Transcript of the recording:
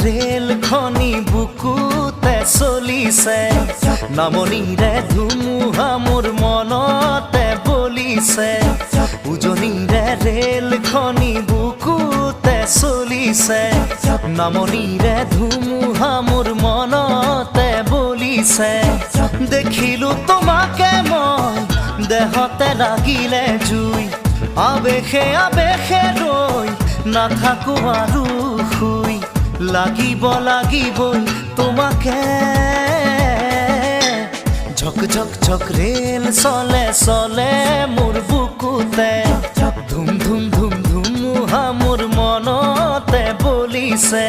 rail খনি বুকুতে চলিছে নামনিৰে ধুমুহা মোৰ মনতে বলিছে উজনিৰে ৰেল খনি বুকুতে চলিছে নামনিৰে ধুমুহা মোৰ মনতে বলিছে দেখিলো তোমাকে মই দেহতে লাগিলে জুই আবেশে আবেশে ৰৈ নাথাকো আৰু শুই লাগিবই তোমাকে ঝক ঝক ঝক ৰেল চলে চলে মোৰ বুকুতে ধুম ধুম ধুম ধুমুহা মোৰ মনতে বলিছে